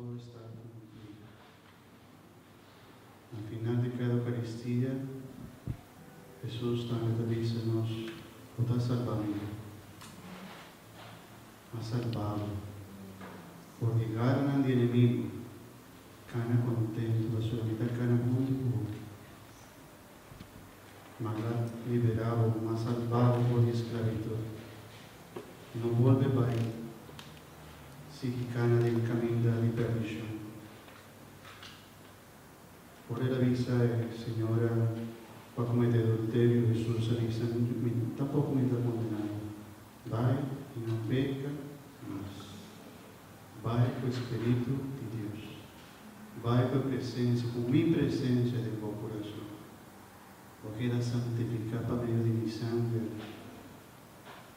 todo está cumplido. Al final de cada Eucaristía, Jesús también dice, nos está salvando. Ha salvado. Por llegar al enemigo, cana contento, la sua vita cana molto buona. Ma l'ha liberato, ma salvato por esclavitud. No vuelve mai, si cana del camino de perdición. Por la visa, Señora, para cometer adulterio, Jesús dice, tampoco me está condenado. Vai y no peca más. Vai con el Espíritu de Dios. Vai con presencia, con mi presencia de tu corazón. Porque da santificar para medio de mi sangre.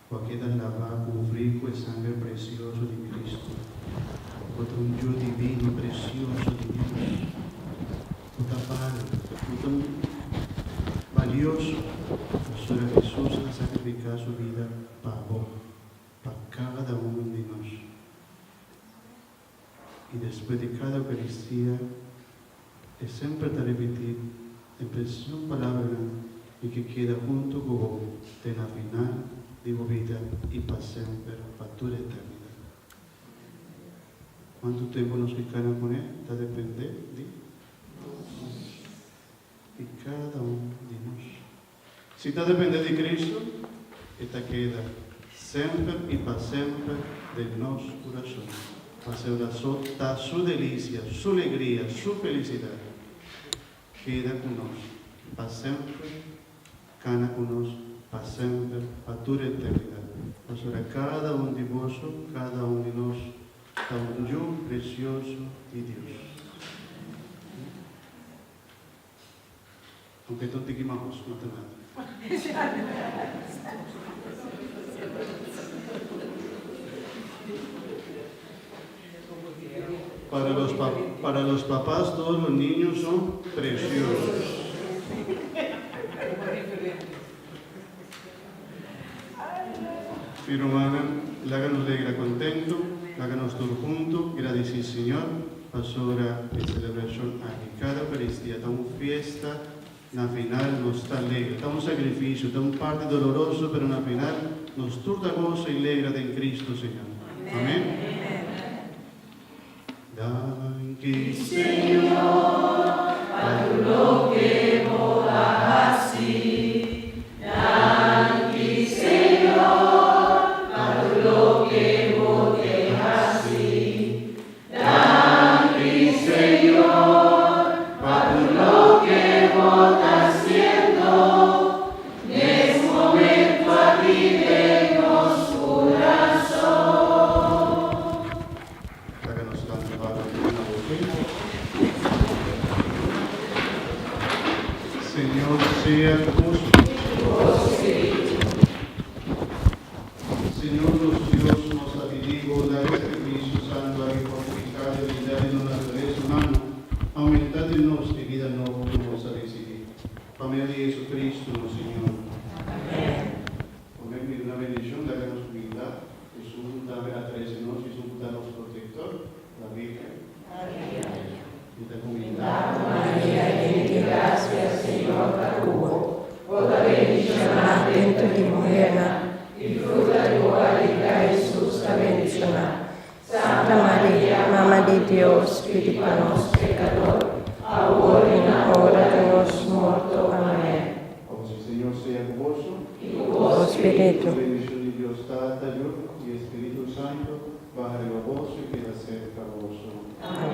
Porque da lavar, cubrir con el sangre precioso de Cristo. Porque un yo divino, precioso de Dios. Porque Padre, porque valioso. Nuestro Jesús ha sacrificado su vida para vos, para cada uno de nosotros. Y después de cada Eucaristía, es siempre te repetir en preciosa palabra y que queda junto con vos en la final de tu vida y para siempre, para toda la eternidad. ¿Cuánto tiempo nos quedamos con él? Está depende de cada uno de nosotros. Si está depende de Cristo, esta queda siempre y para siempre de nuestro corazón. Para ser su delicia, su alegría, su felicidad. Queda con nosotros, para siempre, cana con nosotros, para siempre, para toda la eternidad. Ahora cada uno de vosotros, cada uno de nosotros, está un yo precioso de Dios. Aunque no te quemamos, no te nada. Para los papás, todos los niños son preciosos. Mi hermana, háganos alegre, contento, háganos todos juntos, gracias Señor, pasora de celebración aquí. Cada Eucaristía, estamos fiesta, na final nos está alegre, está un sacrificio, está un parte doloroso, pero na final nos turta gozo y alegre en Cristo Señor. Amén. Danke, Señor, a tu lo que volas así. Danke, Señor, a tu lo que volas así. Danke, Señor, a tu lo que volas haciendo. Es momento aquí de los corazones. Señor sea justo. Señor los Dios nos ha pedido dar Espíritu Santo a fortificar y brindar en la naturaleza humana, aumentar en nos de vida nueva que nos ha recibido. Por medio de Jesucristo, Señor. Amén. Por medio de una bendición, damos humildad. Jesús, dame a tres en nos, Jesús, danos protector, la Virgen. Amén. Y te humildad. María, llena de gracia, Señor, tuvo, toda bendicionada dentro de mujer, y fruto de tu barriga, Jesús, está bendicionado. Santa María, Mamá de Dios, pide para nosotros pecadores, ahora y en la hora de nuestra muerte. Amén. El Señor sea con vos. Y con vos, Espíritu. La bendición de Dios Tata y Espíritu Santo, baje a vos y queda cerca a vos. Amén.